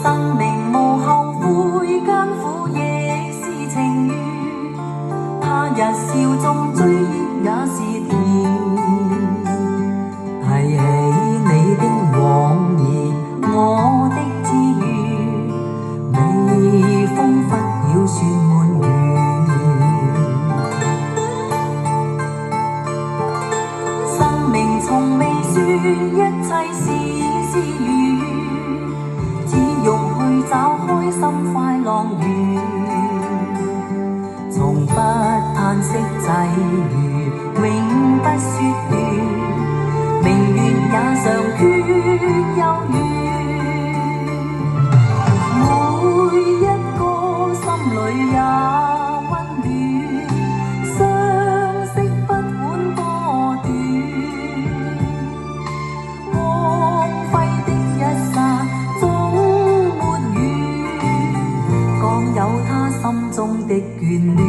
生命無後悔，艱苦亦是情緣。他日笑中追憶也是甜。提起你的往年，我的志願，微風拂曉雪滿園。生命從未說一切事事如願，只用去找開心快樂園。從不嘆息際遇，永不說斷，明月也常缺幽怨。每一個心裏也溫暖，相識不管多短，光輝的一剎總沒完，各有他心中的眷戀。